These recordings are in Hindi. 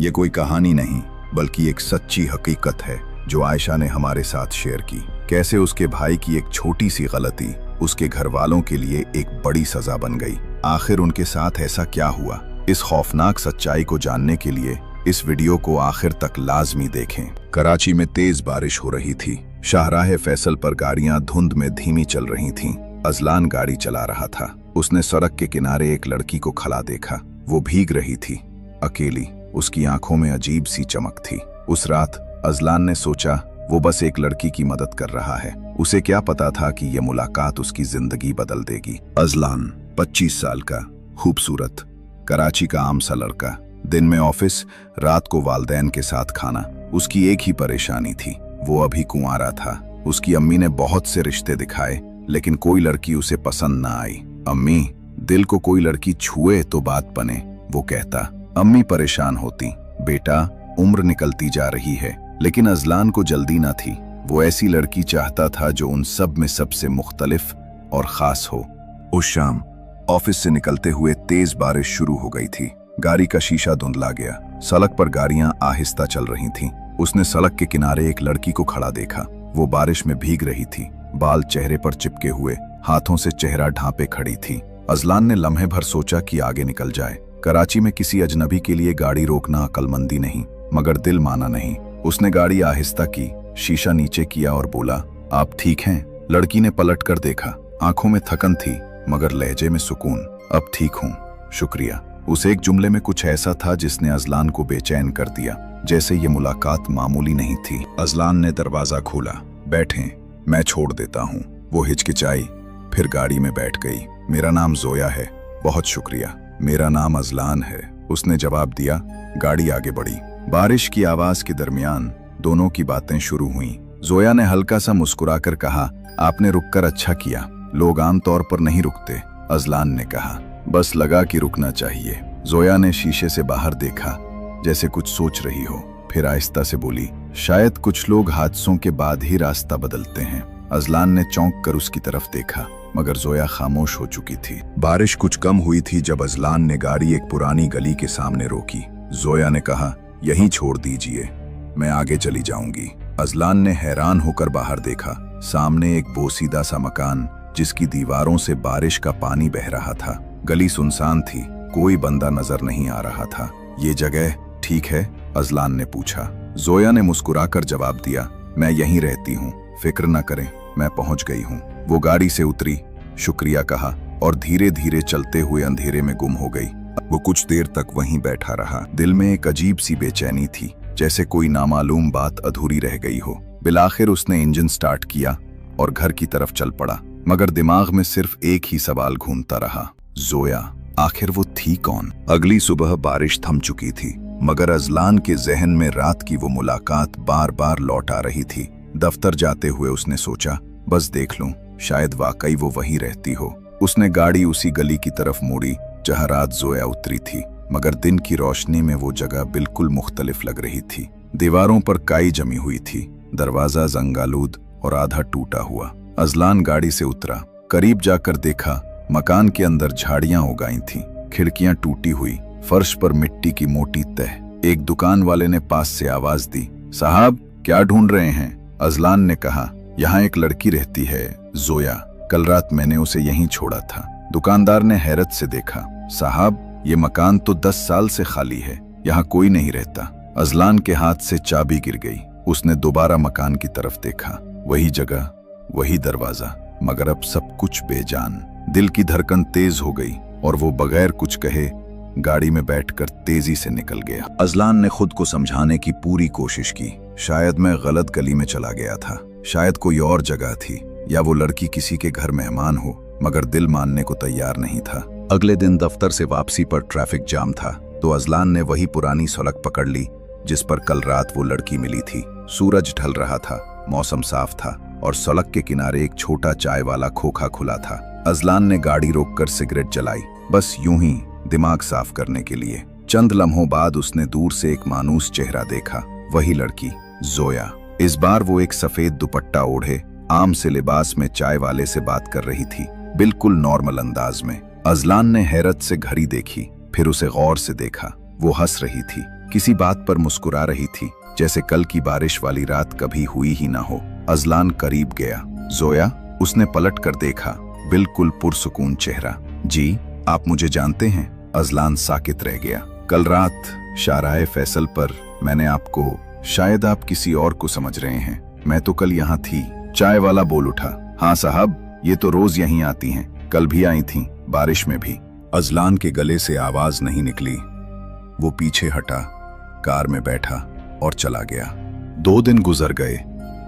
ये कोई कहानी नहीं बल्कि एक सच्ची हकीकत है जो आयशा ने हमारे साथ शेयर की। कैसे उसके भाई की एक छोटी सी गलती उसके घर वालों के लिए एक बड़ी सजा बन गई। आखिर उनके साथ ऐसा क्या हुआ? इस खौफनाक सच्चाई को जानने के लिए इस वीडियो को आखिर तक लाजमी देखें। कराची में तेज बारिश हो रही थी। शाहराह फैसल पर गाड़ियां धुंध में धीमी चल रही थीं। अजलान गाड़ी चला रहा था। उसने सड़क के किनारे एक लड़की को खड़ा देखा। वो भीग रही थी, अकेली। उसकी आंखों में अजीब सी चमक थी। उस रात अजलान ने सोचा वो बस एक लड़की की मदद कर रहा है। उसे क्या पता था कि यह मुलाकात उसकी जिंदगी बदल देगी। अजलान 25 साल का, खूबसूरत, कराची का आम सा लड़का। दिन में ऑफिस, रात को वालदैन के साथ खाना। उसकी एक ही परेशानी थी, वो अभी कुंवारा था। उसकी अम्मी ने बहुत से रिश्ते दिखाए लेकिन कोई लड़की उसे पसंद ना आई। अम्मी, दिल को कोई लड़की छुए तो बात बने, वो कहता। अम्मी परेशान होती, बेटा उम्र निकलती जा रही है। लेकिन अजलान को जल्दी ना थी। वो ऐसी लड़की चाहता था जो उन सब में सबसे मुख्तलिफ और खास हो। उस शाम ऑफिस से निकलते हुए तेज बारिश शुरू हो गई थी। गाड़ी का शीशा धुंधला गया। सड़क पर गाड़ियां आहिस्ता चल रही थीं। उसने सड़क के किनारे एक लड़की को खड़ा देखा। वो बारिश में भीग रही थी, बाल चेहरे पर चिपके हुए, हाथों से चेहरा ढांपे खड़ी थी। अजलान ने लम्हे भर सोचा कि आगे निकल जाए। कराची में किसी अजनबी के लिए गाड़ी रोकना अक्लमंदी नहीं, मगर दिल माना नहीं। उसने गाड़ी आहिस्ता की, शीशा नीचे किया और बोला, आप ठीक हैं? लड़की ने पलट कर देखा। आंखों में थकन थी मगर लहजे में सुकून। अब ठीक हूं, शुक्रिया। उस एक जुमले में कुछ ऐसा था जिसने अजलान को बेचैन कर दिया, जैसे ये मुलाकात मामूली नहीं थी। अजलान ने दरवाजा खोला। बैठें, मैं छोड़ देता हूँ। वो हिचकिचाई, फिर गाड़ी में बैठ गई। मेरा नाम जोया है। बहुत शुक्रिया। मेरा नाम अजलान है, उसने जवाब दिया। गाड़ी आगे बढ़ी। बारिश की आवाज के दरमियान दोनों की बातें शुरू हुईं। जोया ने हल्का सा मुस्कुराकर कहा, आपने रुककर अच्छा किया। लोग आमतौर पर नहीं रुकते। अजलान ने कहा, बस लगा कि रुकना चाहिए। जोया ने शीशे से बाहर देखा, जैसे कुछ सोच रही हो। फिर आहिस्ता से बोली, शायद कुछ लोग हादसों के बाद ही रास्ता बदलते हैं। अजलान ने चौंक कर उसकी तरफ देखा, मगर जोया खामोश हो चुकी थी। बारिश कुछ कम हुई थी जब अजलान ने गाड़ी एक पुरानी गली के सामने रोकी। जोया ने कहा, यहीं छोड़ दीजिए, मैं आगे चली जाऊंगी। अजलान ने हैरान होकर बाहर देखा। सामने एक बोसीदा सा मकान जिसकी दीवारों से बारिश का पानी बह रहा था। गली सुनसान थी, कोई बंदा नजर नहीं आ रहा था। ये जगह ठीक है? अजलान ने पूछा। जोया ने मुस्कुराकर जवाब दिया, मैं यहीं रहती हूँ, फिक्र न करें, मैं पहुंच गई हूँ। वो गाड़ी से उतरी, शुक्रिया कहा और धीरे धीरे चलते हुए अंधेरे में गुम हो गई। वो कुछ देर तक वहीं बैठा रहा। दिल में एक अजीब सी बेचैनी थी, जैसे कोई नामालूम बात अधूरी रह गई हो। बिलाखिर उसने इंजन स्टार्ट किया और घर की तरफ चल पड़ा, मगर दिमाग में सिर्फ एक ही सवाल घूमता रहा, जोया, आखिर वो थी कौन? अगली सुबह बारिश थम चुकी थी, मगर अजलान के जहन में रात की वो मुलाकात बार बार लौट आ रही थी। दफ्तर जाते हुए उसने सोचा, बस देख लूं, शायद वाकई वो वहीं रहती हो। उसने गाड़ी उसी गली की तरफ मोड़ी जहां रात जोया उतरी थी, मगर दिन की रोशनी में वो जगह बिल्कुल मुख्तलिफ लग रही थी। दीवारों पर काई जमी हुई थी, दरवाजा जंगालूद और आधा टूटा हुआ। अजलान गाड़ी से उतरा। करीब जाकर देखा, मकान के अंदर झाड़ियां उगाई थीं, खिड़कियां टूटी हुई, फर्श पर मिट्टी की मोटी तह। एक दुकान वाले ने पास से आवाज दी, साहब क्या ढूंढ रहे हैं? अजलान ने कहा, यहाँ एक लड़की रहती है, जोया। कल रात मैंने उसे यहीं छोड़ा था। दुकानदार ने हैरत से देखा, साहब ये मकान तो 10 साल से खाली है, यहाँ कोई नहीं रहता। अजलान के हाथ से चाबी गिर गई। उसने दोबारा मकान की तरफ देखा, वही जगह, वही दरवाजा, मगर अब सब कुछ बेजान। दिल की धड़कन तेज हो गई और वो बगैर कुछ कहे गाड़ी में बैठकर तेजी से निकल गया। अजलान ने खुद को समझाने की पूरी कोशिश की, शायद मैं गलत गली में चला गया था, शायद कोई और जगह थी, या वो लड़की किसी के घर मेहमान हो, मगर दिल मानने को तैयार नहीं था। अगले दिन दफ्तर से वापसी पर ट्रैफिक जाम था, तो अजलान ने वही पुरानी सड़क पकड़ ली जिस पर कल रात वो लड़की मिली थी। सूरज ढल रहा था, मौसम साफ था और सड़क के किनारे एक छोटा चाय वाला खोखा खुला था। अजलान ने गाड़ी रोककर सिगरेट जलाई, बस यूं ही दिमाग साफ करने के लिए। चंद लम्हों बाद उसने दूर से एक मानूस चेहरा देखा, वही लड़की, जोया। इस बार वो एक सफेद दुपट्टा ओढ़े आम से लिबास में चाय वाले से बात कर रही थी, बिल्कुल नॉर्मल अंदाज में। अजलान ने हैरत से घड़ी देखी, फिर उसे गौर से देखा। वो हंस रही थी, किसी बात पर मुस्कुरा रही थी, जैसे कल की बारिश वाली रात कभी हुई ही ना हो। अजलान करीब गया। जोया, उसने पलट कर देखा, बिल्कुल पुरसुकून चेहरा। जी, आप मुझे जानते हैं? अजलान साकित रह गया। कल रात शाराए फैसल पर मैंने आपको, शायद आप किसी और को समझ रहे हैं, मैं तो कल यहाँ थी। चाय वाला बोल उठा। हाँ साहब, ये तो रोज यहीं आती हैं, कल भी आई थीं, बारिश में भी। अजलान के गले से आवाज नहीं निकली। वो पीछे हटा, कार में बैठा और चला गया। 2 दिन गुजर गए,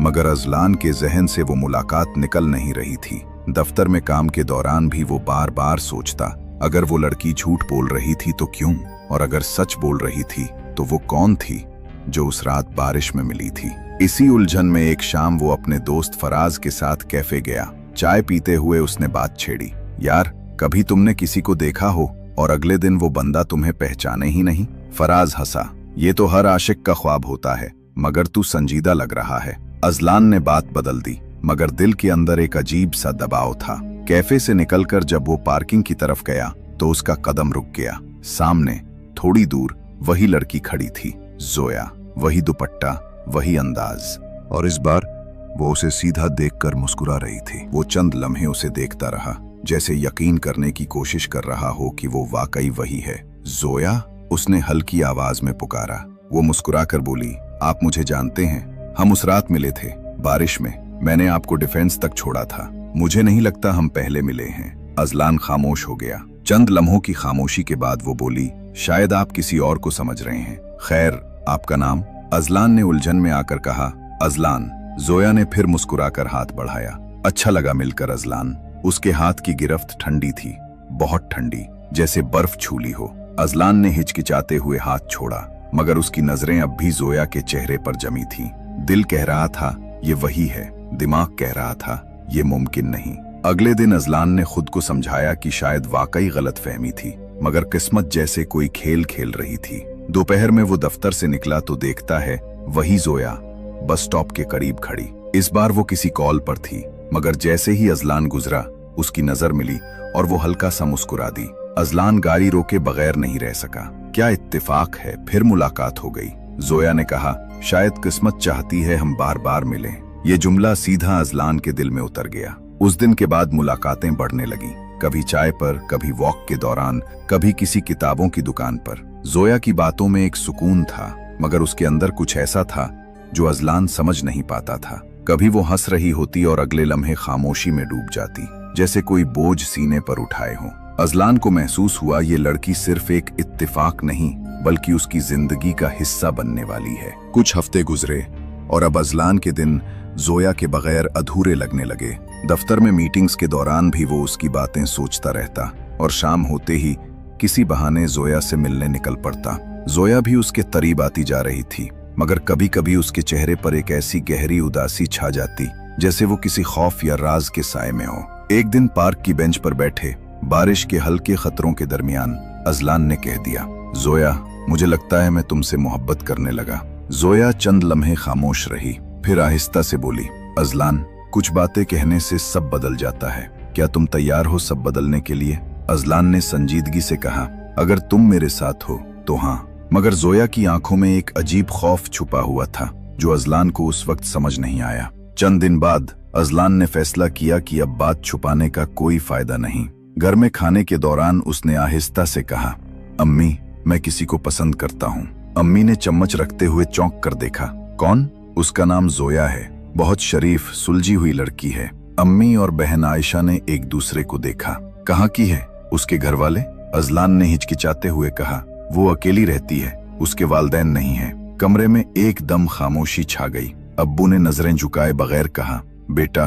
मगर अजलान के जहन से वो मुलाकात निकल नहीं रही थी। दफ्तर में काम के दौरान भी वो बार बार सोचता, अगर वो लड़की झूठ बोल रही थी तो क्यों, और अगर सच बोल रही थी तो वो कौन थी जो उस रात बारिश में मिली थी। इसी उलझन में एक शाम वो अपने दोस्त फराज के साथ कैफे गया। चाय पीते हुए उसने बात छेड़ी, यार कभी तुमने किसी को देखा हो और अगले दिन वो बंदा तुम्हें पहचाने ही नहीं? फराज हंसा, ये तो हर आशिक का ख्वाब होता है, मगर तू संजीदा लग रहा है। अजलान ने बात बदल दी, मगर दिल के अंदर एक अजीब सा दबाव था। कैफे से निकलकर जब वो पार्किंग की तरफ गया तो उसका कदम रुक गया। सामने थोड़ी दूर वही लड़की खड़ी थी, जोया, वही दुपट्टा, वही अंदाज, और इस बार वो उसे सीधा देखकर मुस्कुरा रही थी। वो चंद लम्हे उसे देखता रहा, जैसे यकीन करने की कोशिश कर रहा हो कि वो वाकई वही है। जोया, उसने हल्की आवाज में पुकारा। वो मुस्कुराकर बोली, आप मुझे जानते हैं, हम उस रात मिले थे बारिश में, मैंने आपको डिफेंस तक छोड़ा था। मुझे नहीं लगता हम पहले मिले हैं। अजलान खामोश हो गया। चंद लम्हों की खामोशी के बाद वो बोली, शायद आप किसी और को समझ रहे हैं। खैर, आपका नाम? अजलान ने उलझन में आकर कहा, अजलान। जोया ने फिर मुस्कुराकर हाथ बढ़ाया। अच्छा लगा मिलकर अजलान। उसके हाथ की गिरफ्त ठंडी थी, बहुत ठंडी, जैसे बर्फ छूली हो। अजलान ने हिचकिचाते हुए हाथ छोड़ा, मगर उसकी नजरें अब भी जोया के चेहरे पर जमी थीं। दिल कह रहा था ये वही है, दिमाग कह रहा था ये मुमकिन नहीं। अगले दिन अजलान ने खुद को समझाया कि शायद वाकई गलतफहमी थी, मगर किस्मत जैसे कोई खेल खेल रही थी। दोपहर में वो दफ्तर से निकला तो देखता है वही जोया बस स्टॉप के करीब खड़ी। इस बार वो किसी कॉल पर थी, मगर जैसे ही अजलान गुजरा उसकी नजर मिली और वो हल्का सा मुस्कुरा दी। अजलान गाड़ी रोके बगैर नहीं रह सका। क्या इत्तेफाक है, फिर मुलाकात हो गई। जोया ने कहा, शायद किस्मत चाहती है हम बार बार मिलें। ये जुमला सीधा अजलान के दिल में उतर गया। उस दिन के बाद मुलाकातें बढ़ने लगी, कभी चाय पर, कभी वॉक के दौरान, कभी किसी किताबों की दुकान पर। जोया की बातों में एक सुकून था, मगर उसके अंदर कुछ ऐसा था जो अजलान समझ नहीं पाता था। कभी वो हंस रही होती और अगले लम्हे खामोशी में डूब जाती, जैसे कोई बोझ सीने पर उठाए हो। अजलान को महसूस हुआ ये लड़की सिर्फ एक इत्तेफाक नहीं, बल्कि उसकी जिंदगी का हिस्सा बनने वाली है। कुछ हफ्ते गुजरे और अब अजलान के दिन जोया के बगैर अधूरे लगने लगे। दफ्तर में मीटिंग्स के दौरान भी वो उसकी बातें सोचता रहता और शाम होते ही किसी बहाने जोया से मिलने निकल पड़ता। जोया भी उसके करीब आती जा रही थी, मगर कभी कभी उसके चेहरे पर एक ऐसी गहरी उदासी छा जाती जैसे वो किसी खौफ या राज के साए में हो। एक दिन पार्क की बेंच पर बैठे बारिश के हल्के खतरों के दरमियान अजलान ने कह दिया, जोया, मुझे लगता है मैं तुमसे मोहब्बत करने लगा। जोया चंद लम्हे खामोश रही, फिर आहिस्ता से बोली, अजलान, कुछ बातें कहने से सब बदल जाता है, क्या तुम तैयार हो सब बदलने के लिए? अजलान ने संजीदगी से कहा, अगर तुम मेरे साथ हो तो हाँ। मगर जोया की आंखों में एक अजीब खौफ छुपा हुआ था जो अजलान को उस वक्त समझ नहीं आया। चंद दिन बाद अजलान ने फैसला किया कि अब बात छुपाने का कोई फायदा नहीं। घर में खाने के दौरान उसने आहिस्ता से कहा, अम्मी, मैं किसी को पसंद करता हूँ। अम्मी ने चम्मच रखते हुए चौंक कर देखा। कौन? उसका नाम जोया है, बहुत शरीफ सुलझी हुई लड़की है। अम्मी और बहन आयशा ने एक दूसरे को देखा। कहाँ की है? उसके घर वाले? अजलान ने हिचकिचाते हुए कहा, वो अकेली रहती है, उसके वालिदैन नहीं है। कमरे में एकदम खामोशी छा गई। अब्बू ने नजरें झुकाए बगैर कहा, बेटा,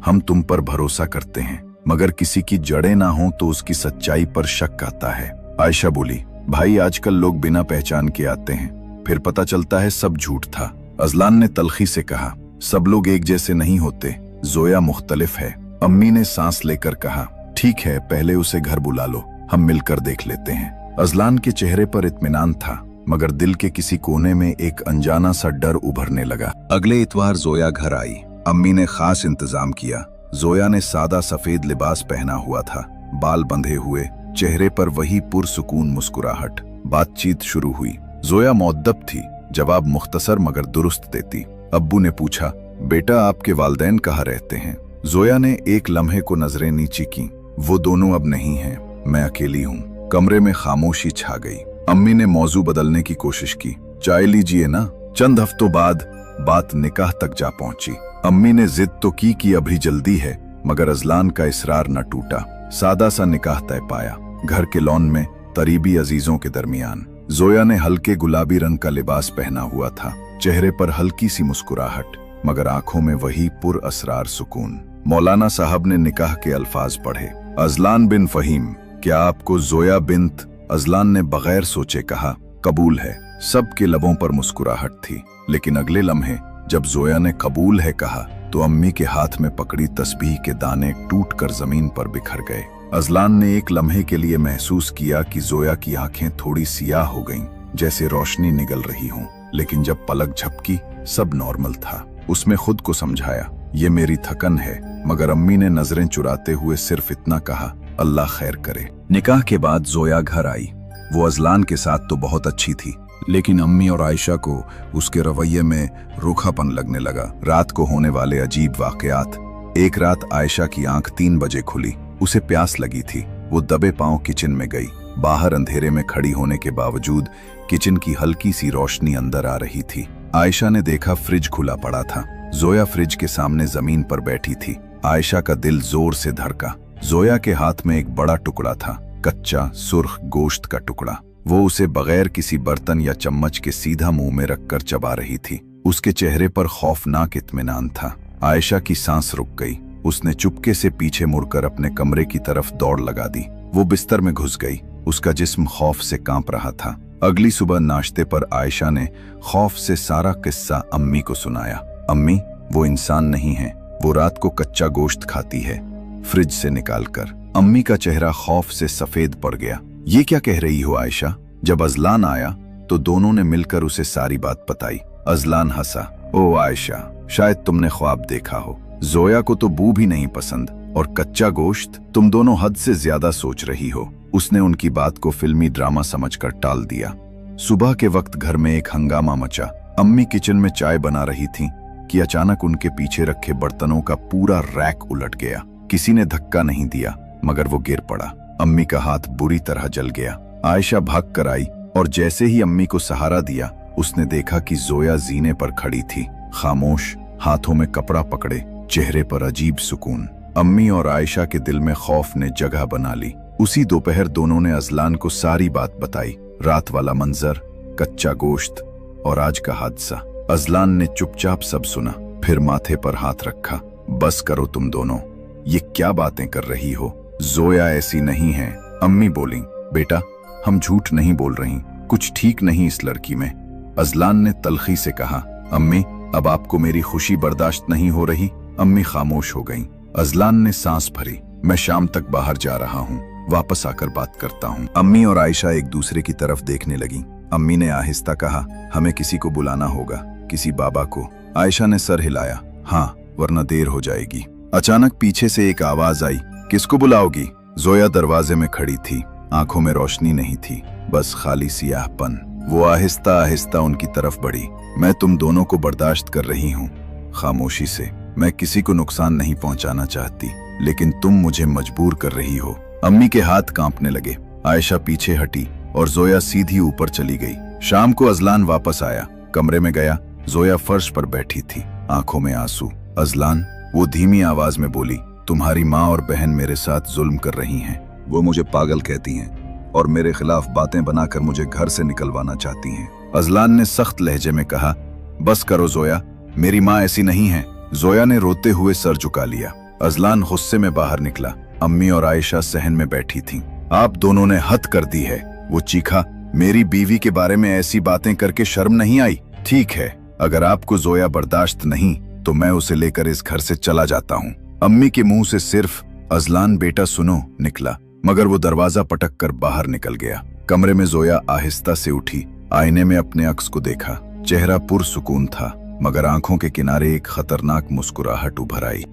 हम तुम पर भरोसा करते हैं, मगर किसी की जड़ें ना हो तो उसकी सच्चाई पर शक आता है। आयशा बोली, भाई, आजकल लोग बिना पहचान के आते हैं, फिर पता चलता है सब झूठ था। अजलान ने तल्खी से कहा, सब लोग एक जैसे नहीं होते, जोया मुख्तलिफ है। अम्मी ने सांस लेकर कहा, ठीक है, पहले उसे घर बुला लो, हम मिलकर देख लेते हैं। अजलान के चेहरे पर इत्मीनान था, मगर दिल के किसी कोने में एक अनजाना सा डर उभरने लगा। अगले इतवार जोया घर आई। अम्मी ने खास इंतजाम किया। जोया ने सादा सफेद लिबास पहना हुआ था, बाल बंधे हुए, चेहरे पर वही पुरसुकून मुस्कुराहट। बातचीत शुरू हुई। जोया मुअद्दब थी, जवाब मुख्तसर मगर दुरुस्त देती। अब्बू ने पूछा, बेटा आपके वालिदैन कहाँ रहते हैं? जोया ने एक लम्हे को नजरें नीची की। वो दोनों अब नहीं हैं, मैं अकेली हूँ। कमरे में खामोशी छा गई। अम्मी ने मौजू बदलने की कोशिश की, चाय लीजिए ना। चंद हफ्तों बाद बात निकाह तक जा पहुंची। अम्मी ने जिद तो की कि अभी जल्दी है, मगर अजलान का इसरार न टूटा। सादा सा निकाह तय पाया, घर के लॉन में करीबी अजीजों के दरमियान। जोया ने हल्के गुलाबी रंग का लिबास पहना हुआ था, चेहरे पर हल्की सी मुस्कुराहट, मगर आंखों में वही पुर असरार सुकून। मौलाना साहब ने निकाह के अल्फाज पढ़े, अजलान बिन फहीम। क्या आपको जोया बिन्त? अजलान ने बगैर सोचे कहा, कबूल है। सबके लबों पर मुस्कुराहट थी, लेकिन अगले लम्हे जब जोया ने कबूल है कहा तो अम्मी के हाथ में पकड़ी तस्बीह के दाने टूटकर जमीन पर बिखर गए। अजलान ने एक लम्हे के लिए महसूस किया कि जोया की आंखें थोड़ी सियाह हो गईं, जैसे रोशनी निगल रही हो, लेकिन जब पलक झपकी सब नॉर्मल था। उसमें खुद को समझाया, ये मेरी थकन है, मगर अम्मी ने नजरें चुराते हुए सिर्फ इतना कहा, अल्लाह खैर करे। निकाह के बाद जोया घर आई। वो अजलान के साथ तो बहुत अच्छी थी, लेकिन अम्मी और आयशा को उसके रवैये में रूखापन लगने लगा। रात को होने वाले अजीब वाकयात। एक रात आयशा की आंख 3 बजे खुली। उसे प्यास लगी थी। वो दबे पांव किचन में गई। बाहर अंधेरे में खड़ी होने के बावजूद किचन की हल्की सी रोशनी अंदर आ रही थी। आयशा ने देखा फ्रिज खुला पड़ा था। जोया फ्रिज के सामने जमीन पर बैठी थी। आयशा का दिल जोर से धड़का। जोया के हाथ में एक बड़ा टुकड़ा था, कच्चा सुर्ख गोश्त का टुकड़ा। वो उसे बगैर किसी बर्तन या चम्मच के सीधा मुंह में रखकर चबा रही थी। उसके चेहरे पर खौफनाक इत्मीनान था। आयशा की सांस रुक गई। उसने चुपके से पीछे मुड़कर अपने कमरे की तरफ दौड़ लगा दी। वो बिस्तर में घुस गई। उसका जिस्म खौफ से कांप रहा था। अगली सुबह नाश्ते पर आयशा ने खौफ से सारा किस्सा अम्मी को सुनाया। अम्मी, वो इंसान नहीं है, वो रात को कच्चा गोश्त खाती है, फ्रिज से निकालकर। अम्मी का चेहरा खौफ से सफेद पड़ गया। ये क्या कह रही हो आयशा? जब अजलान आया तो दोनों ने मिलकर उसे सारी बात बताई। अजलान हंसा, ओ आयशा, शायद तुमने ख्वाब देखा हो। जोया को तो बू भी नहीं पसंद, और कच्चा गोश्त, तुम दोनों हद से ज्यादा सोच रही हो। उसने उनकी बात को फिल्मी ड्रामा समझकर टाल दिया। सुबह के वक्त घर में एक हंगामा मचा। अम्मी किचन में चाय बना रही थीं कि अचानक उनके पीछे रखे बर्तनों का पूरा रैक उलट गया। किसी ने धक्का नहीं दिया, मगर वो गिर पड़ा। अम्मी का हाथ बुरी तरह जल गया। आयशा भाग कर आई और जैसे ही अम्मी को सहारा दिया, उसने देखा कि जोया जीने पर खड़ी थी, खामोश, हाथों में कपड़ा पकड़े, चेहरे पर अजीब सुकून। अम्मी और आयशा के दिल में खौफ ने जगह बना ली। उसी दोपहर दोनों ने अजलान को सारी बात बताई। रात वाला मंजर, कच्चा गोश्त और आज का हादसा। अजलान ने चुपचाप सब सुना, फिर माथे पर हाथ रखा। बस करो तुम दोनों, ये क्या बातें कर रही हो? जोया ऐसी नहीं है। अम्मी बोली, बेटा हम झूठ नहीं बोल रही, कुछ ठीक नहीं इस लड़की में। अजलान ने तलखी से कहा, अम्मी अब आपको मेरी खुशी बर्दाश्त नहीं हो रही? अम्मी खामोश हो गईं। अजलान ने सांस भरी, मैं शाम तक बाहर जा रहा हूँ, वापस आकर बात करता हूँ। अम्मी और आयशा एक दूसरे की तरफ देखने लगी। अम्मी ने आहिस्ता कहा, हमें किसी को बुलाना होगा, किसी बाबा को। आयशा ने सर हिलाया, हाँ, वरना देर हो जाएगी। अचानक पीछे से एक आवाज आई, किसको बुलाओगी? जोया दरवाजे में खड़ी थी। आंखों में रोशनी नहीं थी, बस खाली सियाहपन। वो आहिस्ता आहिस्ता उनकी तरफ बढ़ी। मैं तुम दोनों को बर्दाश्त कर रही हूँ, खामोशी से। मैं किसी को नुकसान नहीं पहुंचाना चाहती, लेकिन तुम मुझे मजबूर कर रही हो। अम्मी के हाथ कांपने लगे। आयशा पीछे हटी और जोया सीधी ऊपर चली गई। शाम को अजलान वापस आया। कमरे में गया, जोया फर्श पर बैठी थी, आंखों में आंसू। अजलान, वो धीमी आवाज में बोली, तुम्हारी माँ और बहन मेरे साथ जुल्म कर रही हैं। वो मुझे पागल कहती हैं और मेरे खिलाफ बातें बनाकर मुझे घर से निकलवाना चाहती हैं। अजलान ने सख्त लहजे में कहा, बस करो जोया, मेरी माँ ऐसी नहीं है। जोया ने रोते हुए सर झुका लिया। अजलान गुस्से में बाहर निकला। अम्मी और आयशा सहन में बैठी थीं। आप दोनों ने हद कर दी है, वो चीखा। मेरी बीवी के बारे में ऐसी बातें करके शर्म नहीं आई? ठीक है, अगर आपको जोया बर्दाश्त नहीं तो मैं उसे लेकर इस घर से चला जाता हूँ। अम्मी के मुंह से सिर्फ अजलान बेटा सुनो निकला, मगर वो दरवाजा पटक कर बाहर निकल गया। कमरे में जोया आहिस्ता से उठी। आईने में अपने अक्स को देखा। चेहरा पुरसुकून था, मगर आंखों के किनारे एक खतरनाक मुस्कुराहट उभर आई।